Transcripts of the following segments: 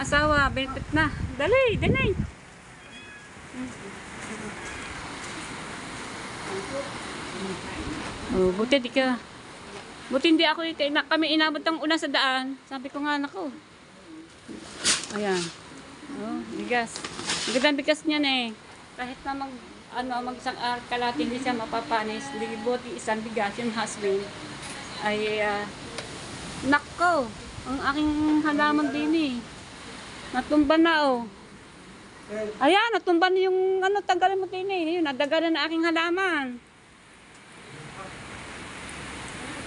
asawa, benefit na. Dali, dali. Oh, buti di ka. Buti hindi ako kami inabot ng una sa daan. Sabi ko nga, nako. Ayan. Oh, bigas. Magandang bigas niyan eh. Kahit na magsang kalahati hindi siya mapapanis. Buti isang bigas, yung husband. Ay, nako. Ang aking halaman din eh. Natumba na oh. Ayan, natumba na yung tanggalin mo din eh. Ayun, nadagalan na aking halaman.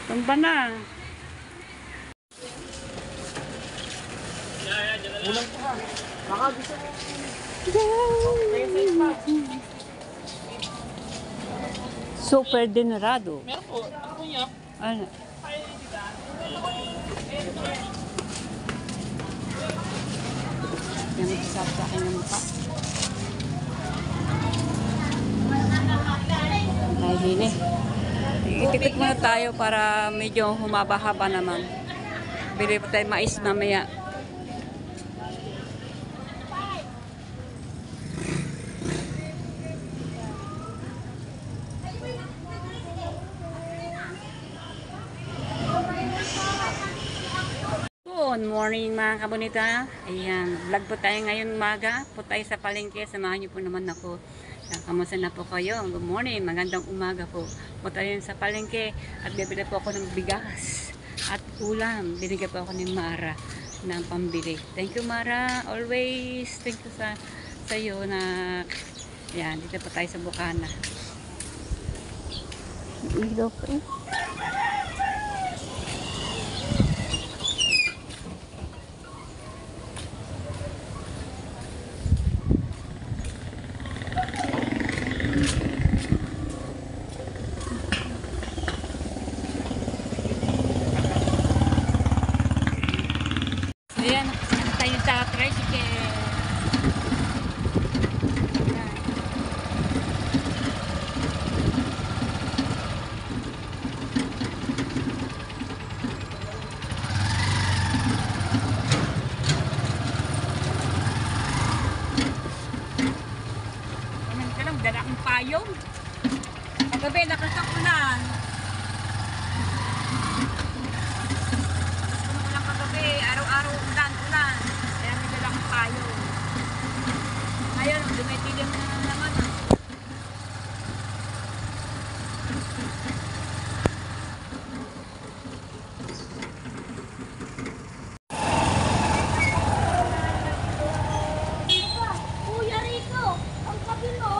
Tumba na. Ulang pa. Baka gusto mo. Super denerado. Meron po. Ano niya? Ano? Yan magsasabi sa akin ng mukha. Ay, hini. Itipid muna tayo para medyo humaba-haba naman. Bili pa tayo mais mamaya. Good morning mga kabunita. Ayan, vlog po tayo ngayon umaga. Po tayo sa palengke. Samahan niyo po naman ako. Kamusta na po kayo? Good morning. Magandang umaga po. Po tayo sa palengke. At bibili po ako ng bigas. At ulam. Binigyan po ako ni Mara ng pambili. Thank you Mara. Always. Thank you sa iyo na ayan, dito po tayo sa Bukana. Ilaw po eh. Ayan, tayo sa tricycle. Ayan ka lang, dala akong payong. Kagabi, nakasakulan. Araw-araw ulan. Kaya may dalang tayo. Ngayon, dumitilim na naman. Kuya Rico, ang kapil mo.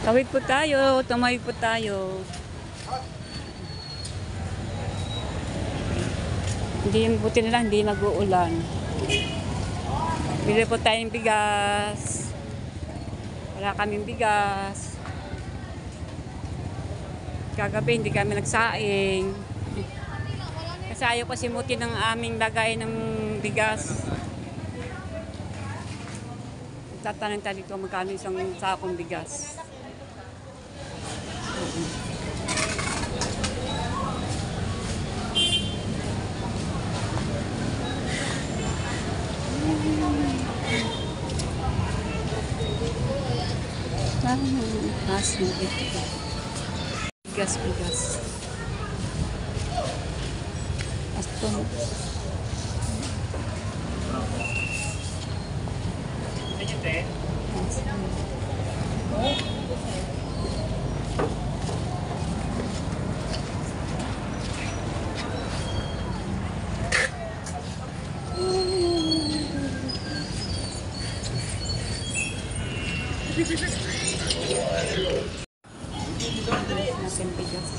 Tawid po tayo. Tumawid po tayo. Hindi, buti na lang, hindi nag-uulan. Bili po tayong bigas. Wala kaming bigas. Kagabi, hindi kami nagsaing. Kasi ayaw pa simutin ng aming lagay ng bigas. Tatanong tayo dito magkano isang sakong bigas. Bigas. Aston. Natin bigas.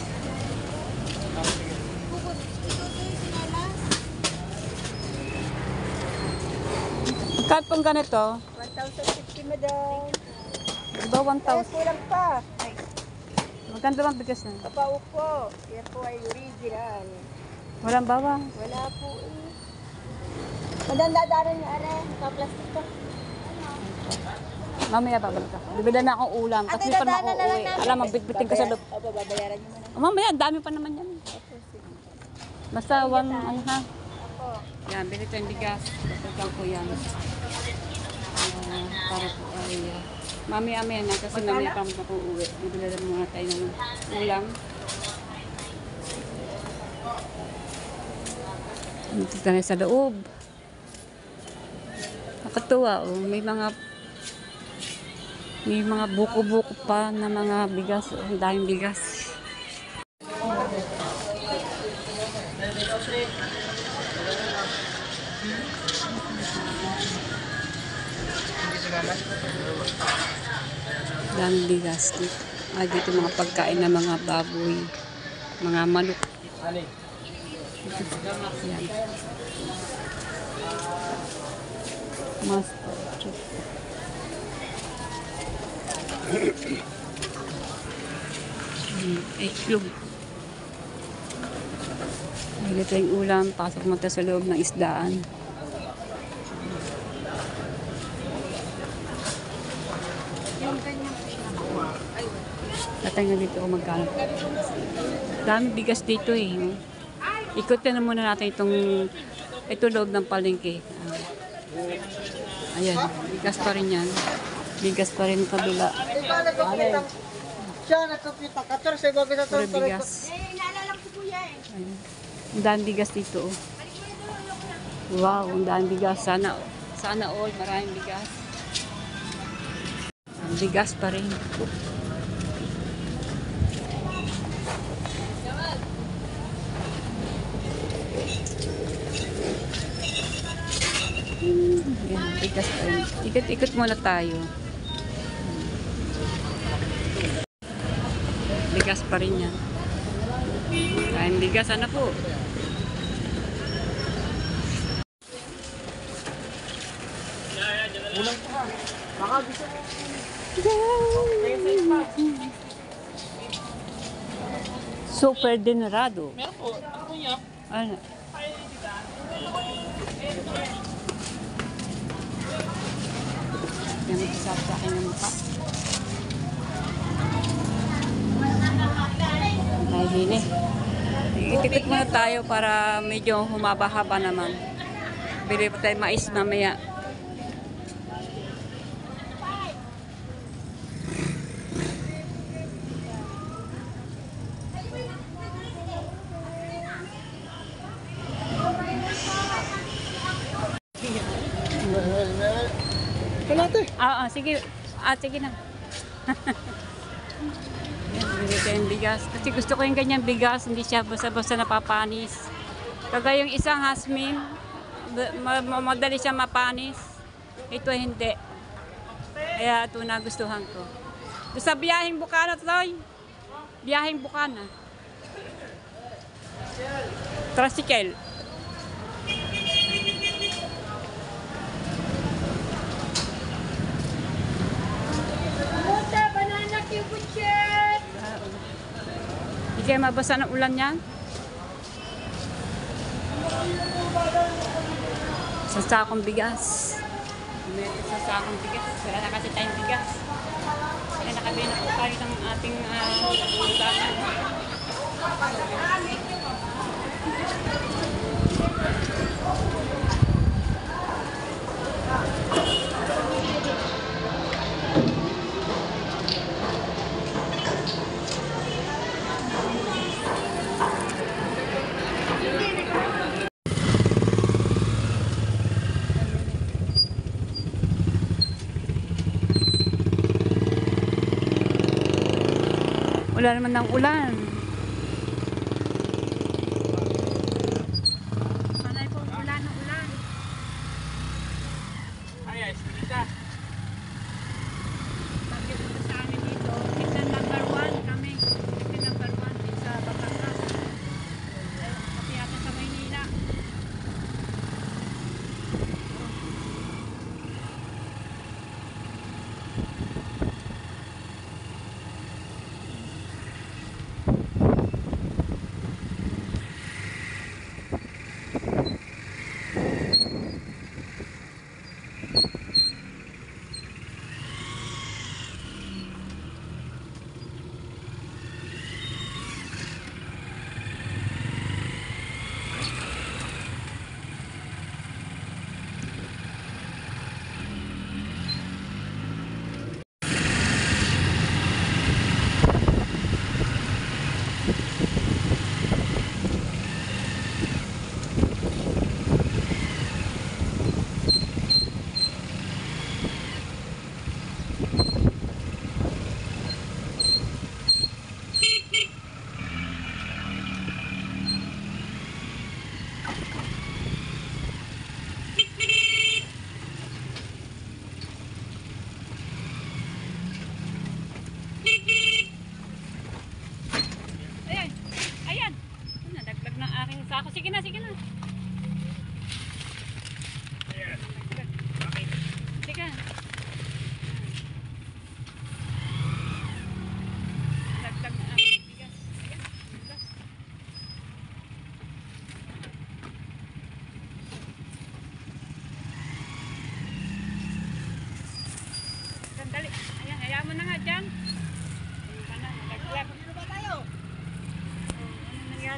Kahit pang ganito? 1,050 madam. Diba 1,000? Kulang pa. Ay, Maganda bang bigas na? kapao po. Yan po ay original. Walang bawang. Wala po eh. Madam, dadaran niyo are. Naka-plastic pa. Mamaya babalik ako. Bibila na akong ulam. Kasi Ate, pa dadaanan na makauwi. lang namin. Alam, magbitbitin ko sa loob. Opo, babayaran niyo muna. Mamaya, dami pa naman yan. Opo, sige. Basta one, ano ha? Opo. Yan, bili tayong bigas. Pagkakang ko yan. Para po ay mamaya-maya na kasi mamaya pa ako uuwi. Nagdala muna tayo ng ulam. Dito tayo sa loob. Nakatuwa, oh. May mga buko-buko pa na mga bigas. Oh, ang daming bigas. Daming bigas dito. Dito mga pagkain ng mga baboy, mga manok. Yan. Mas itlog. Dito yung ulam, pasok mo sa loob ng isdaan. Tatay nga dito kung magkano. Dami bigas dito eh. Ikutin na muna natin ito loob ng palengke. Ayan, bigas pa rin yan. Bigas pa rin kabila. Siya, nagkapita. 14, gawag sa Puro bigas. Naalala ko si Kuya eh. Ayan. Ang daming bigas dito. Oh. Wow, ang daming bigas. Sana all, maraming bigas. Ang bigas pa rin. Yan, bigas pa rin. Ikot-ikot muna tayo. Bigas pa rin yan. Kain bigas, ano po? Ulang ko ha. Baka gusto mo. Super Denorado. Meron po. Ano po niya? Ano? Yan, magsasabi sa akin ng mukha. Nahihini. Itikot muna tayo para medyo humaba-haba naman. Bili pa tayo mais mamaya. Kalate. Sige. Sige na. Yan, bili tayong bigas. Kasi gusto ko yung ganyan bigas, hindi siya basta-basta napapanis. Kagaya yung isang hasmin, madali siya mapanis. Ito hindi. Kaya ito nagustuhan ko. Doon sa biyaheng Bukana, Toy. Biyaheng Bukana. Tricycle. Puta, banana kibuchet! Hindi kayo mabasa ng ulan yan? Sa sakong bigas. Meron sa sakong bigas. Wala na kasi tayong bigas. Kaya nakabili na po tayo ng ating ulasan. Wala naman ng ulan. Panay po ulan na ulan. Ay, ay, sinita. Bakit sa amin dito? Section number 1 kami. Section number 1 din sa Batangas. Kasi yata sa Maynila.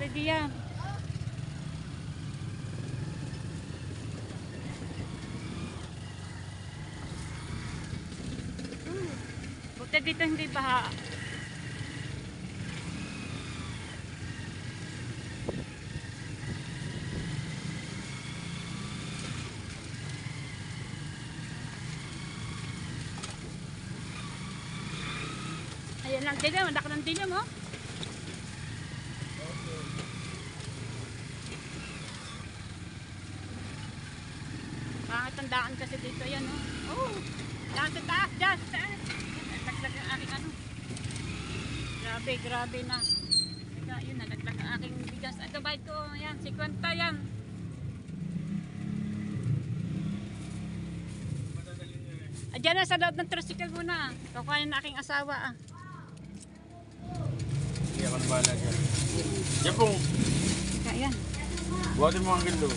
ready yan. Buti dito hindi baha. Ayan lang, dilim. Ang laki ng dilim, oh. Pangit ang daan kasi dito, yan, oh. Oh, daan sa taas, dyan, sa taas. Naglag ang aking ano. Grabe, grabe na. Teka, yun, naglag ang aking bigas. Ito, bayad ko, yan, 50 yan. Diyan na sa loob ng tricycle muna. Kukuhanin na aking asawa, ah. Hindi ako nabala dyan. Yan pong. Kaya yan. Buhatin mo ang gando.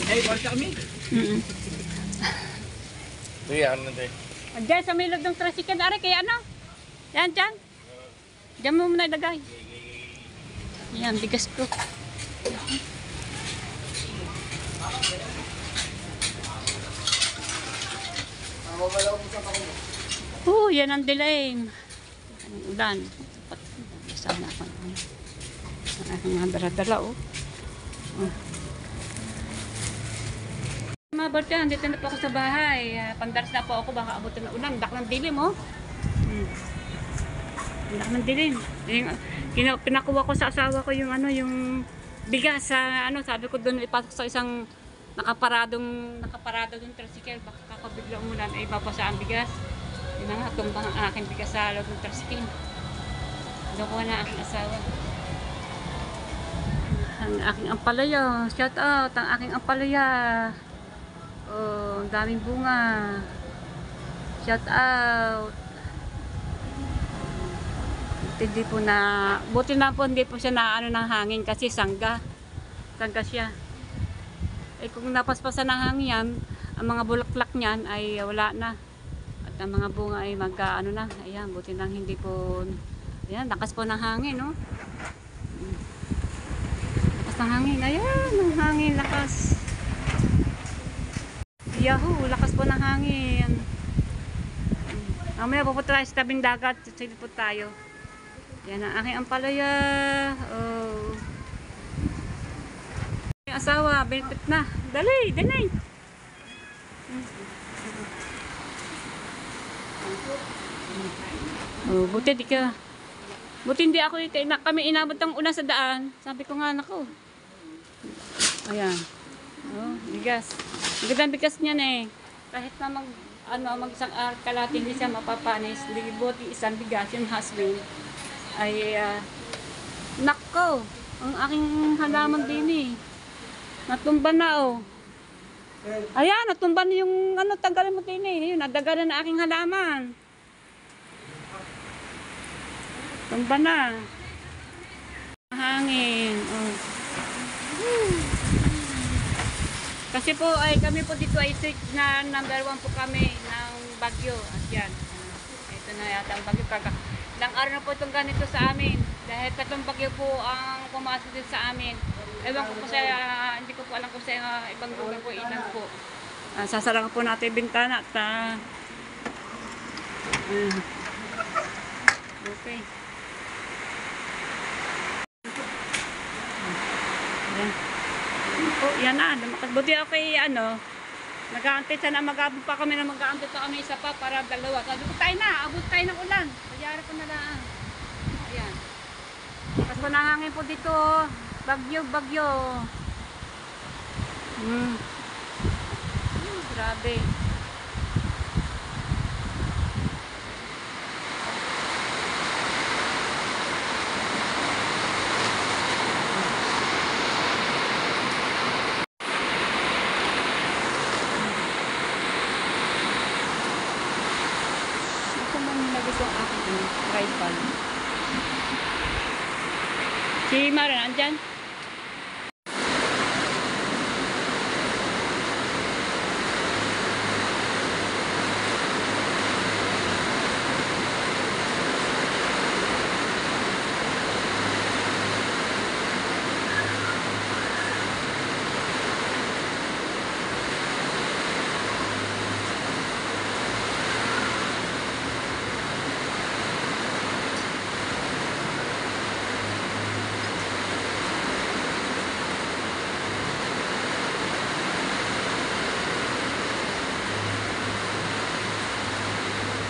Hey, balik kami. Sige, ano na tayo? Diyan sa may loob ng tricycle, ari, kaya ano? Yan, dyan. Diyan mo muna ilagay. Yan, bigas ko. Yan ang dilim. Ang ulan. Sana ako. Ang aking mga dala-dala, oh. Mga bartiyan, dito na po ako sa bahay. Pandaras na po ako, baka abutin na ulan. Dak ng dilim, oh. Dak ng dilim. Pinakuha ko sa asawa ko yung ano, yung bigas sa ano, sabi ko doon ipasok sa isang nakaparado yung tricycle, baka kakabigla umulan ay babasa ang bigas. Yun na nga, tumbang ang aking bigas sa loob ng tricycle. Doon ko na aking asawa. Ang aking ampalaya, shout out ang aking ampalaya. Oh, ang daming bunga. Shout out. Hindi po na, buti na po hindi po siya na ano ng hangin kasi sangga siya. Eh kung napaspasan ng hangin yan, ang mga bulaklak niyan ay wala na. At ang mga bunga ay ano na. Ayan, buti nang hindi po, ayan, lakas po ng hangin, no? Lakas ng hangin, ayan, ng hangin, lakas. Yahoo, lakas po ng hangin. Mamaya pupunta tayo sa tabing dagat, silipot tayo. Yan ang aking ampalaya. Oh. Yung asawa, benefit na. Dali, dali. Oh, buti hindi ako kami inabot ng una sa daan. Sabi ko nga, nako. Ayan. Oh, bigas. Magandang bigas niyan eh. Kahit na isang kalahati hindi siya mapapanis. Buti isang bigas yung husband. Ay, nako. Ang aking halaman din eh. Natumba na oh. Ayan, natumba na yung tagalin mo din eh. Ayun, nadagalan na aking halaman. Tumba na. Hangin. Oh. Kasi po ay kami po dito ay na number 1 po kami ng bagyo. At yan. Ito na yata ang bagyo. Ilang araw na po itong ganito sa amin. Dahil tatlong bagyo po ang pumasok din sa amin. Ewan ko po sa, hindi ko po alam kung sa ibang lugar po ilan po. Sasarang po natin yung bintana at okay. Yan. Oh, yan na. Buti ako kay mag-aantay sana mag-abot pa kami na mag-aantay pa kami isa pa para dalawa. Sabi ko tayo na, abot tayo ng ulan. Kayara ko na lang. Ayan. Tapos panahangin po dito. Bagyo. Grabe. Ito man nilagay ko ang aking tripod. Si Mara, andyan?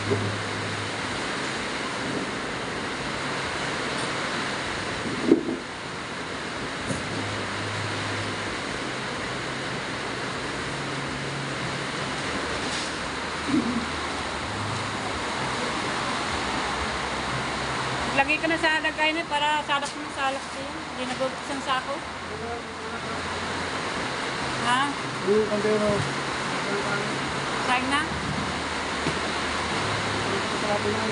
Lagay ko na sa lagay na para salak mo ng salak ko yan. Hindi nagubos ang sako. Ha? Yung kantero. Sayang na? Sarapin na.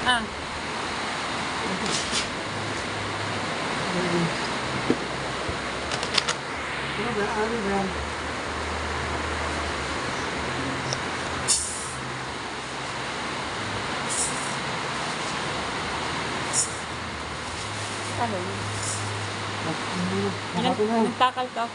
Ah. Ano ba? Ano ba yan? Ano yun? Nakapin na. Ilang takal to?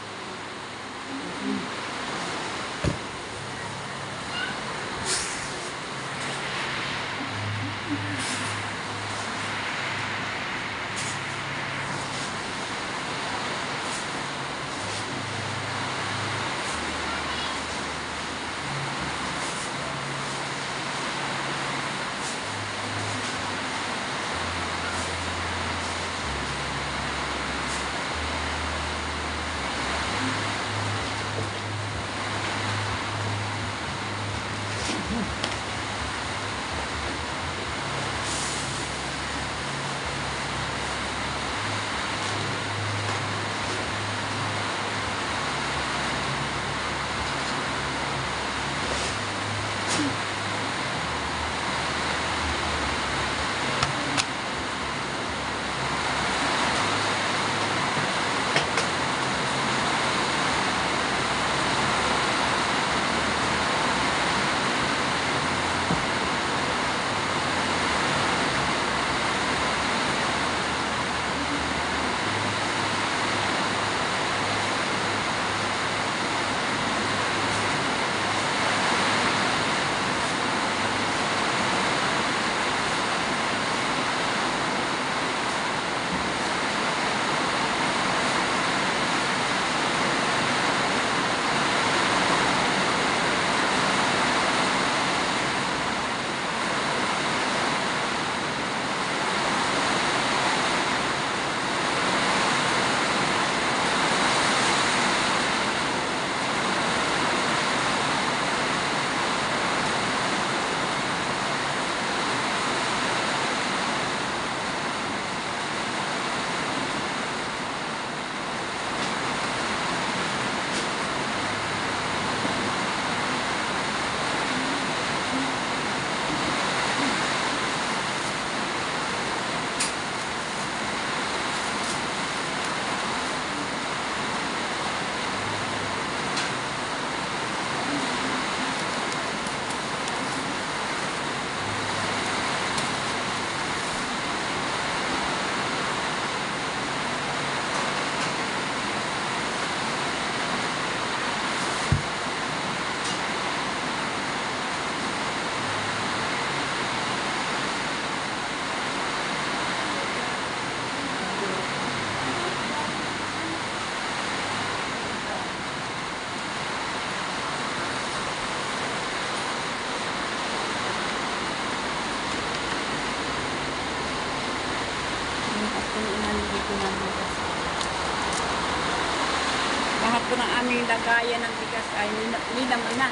Lahat po ng aming lagayan ng bigas ay nilaman na.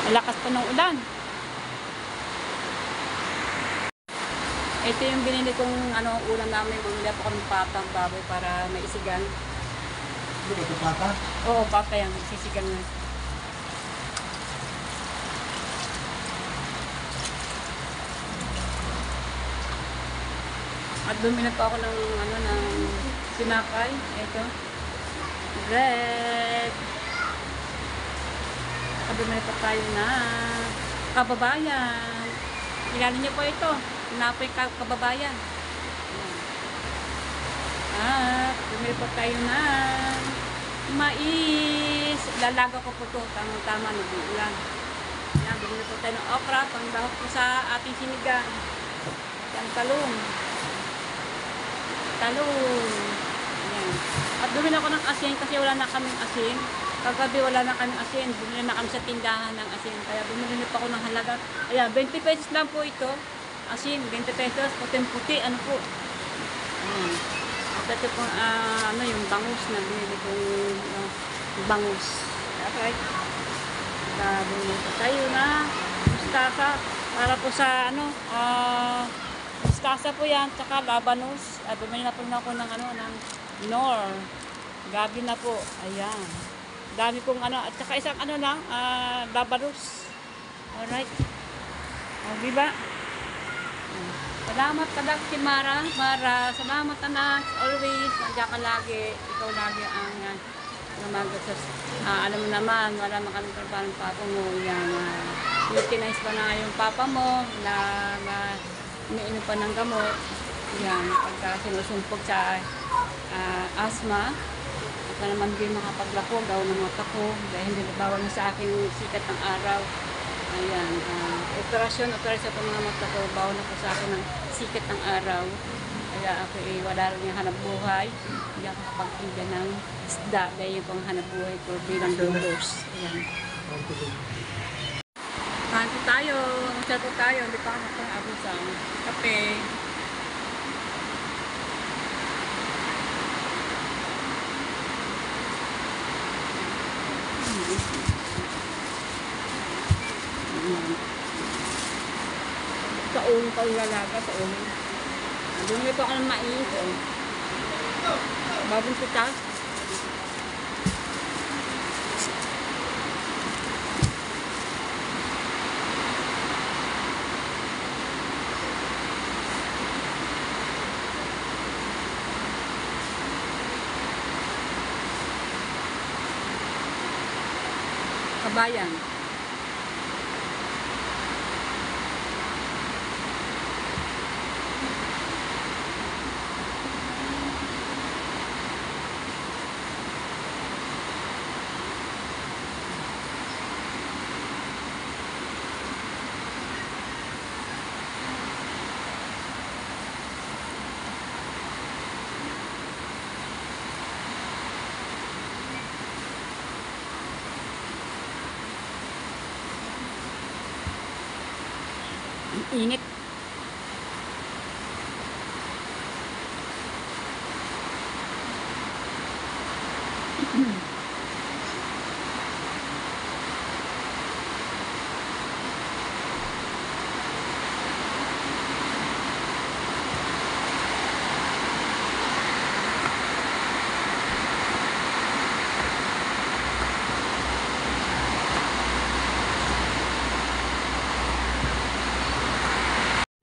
Malakas pa ng ulan. Ito yung binili kong ulam namin. Bumili po kami patang baboy para maisigan. Ano ba ito, pata? Oo, pata yan. Sisigan na. At bumili pa ako ng ng sinakay. Ito. Red. At bumili pa tayo na kababayan. Kilala niyo po ito. Napay kababayan. At bumili pa tayo na mais. Lalaga ko po ito. Tama-tama. Nag-uulan. Yan, bumili po tayo ng okra, pangbahok po sa ating sinigang. Yan, talong. Talong. Yan. At bumili ako ng asin kasi wala na kaming asin. Kagabi wala na kaming asin. Bumili na kami sa tindahan ng asin. Kaya bumili pa ako ng halaga. Ayan, 20 pesos lang po ito. Asin, 20 pesos. Puting-puti, ano po. Ayan. At ito po, ano yung bangus na binili kong bangus. Okay. Bumili po tayo na mustasa. Para po sa, ano, mustasa po yan. Tsaka labanos. Bumili na po na ako ng, ano, ng Nor. Gabi na po. Ayan. Dami pong ano, at saka isang ano lang, labanos. Alright. O, diba? Salamat kadak si Mara. Mara, salamat anak. Always, nandiyan ka lagi. Ikaw lagi ang namagat sa, alam mo naman, wala makaming trabaho ng papa mo. Yan, utilize pa na yung papa mo na umiinom pa ng gamot. Yan, pagka sinusumpog sa asthma. At na naman din makapaglako, gawa ng mata ko. Dahil hindi nabawal na sa akin sikat ng araw. Ayan, operasyon po mga mata ko. Bawal na po sa akin ng sikat ng araw. Kaya ako wala rin yung hanap buhay. Hindi ako kapag-ibig ng isda. Dahil yung pang hanap buhay ko bilang dollars. Ayan. Kain po tayo. Masyal po tayo. Hindi pa ako pang-abusan. Kape. Sa ulo pa ulalaga, sa ulo. Bumili pa ako ng mais. Babong pitas. Kabayan. Init.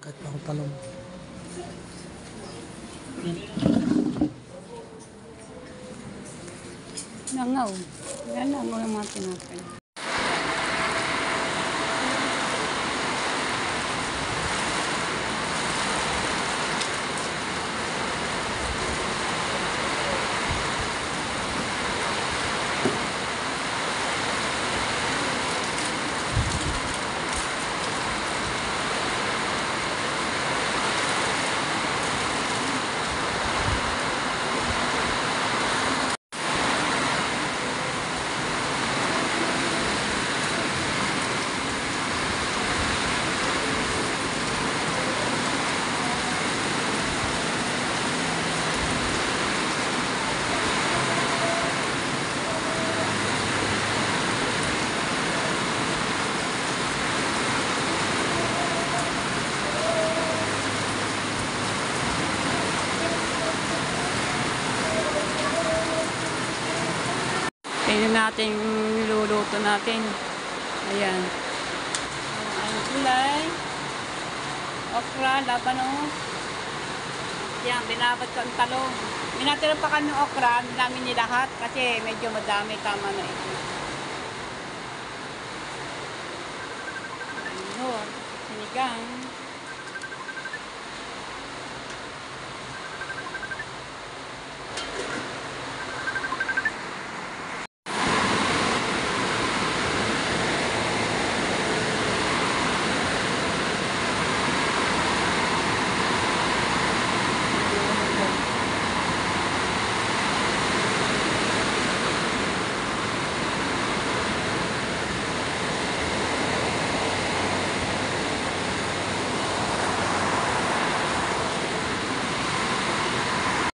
Kahit pa ako talong. Nangaw. Yan nangaw yung mga tinapay. Tingnan natin yung niluluto natin. Ayan. Ang gulay. Okra, labanos. Yan, binabad ko ang talong. Minatira pa kami ng okra, namin nilahat kasi medyo madami, tama na ito. Ano, sinigang.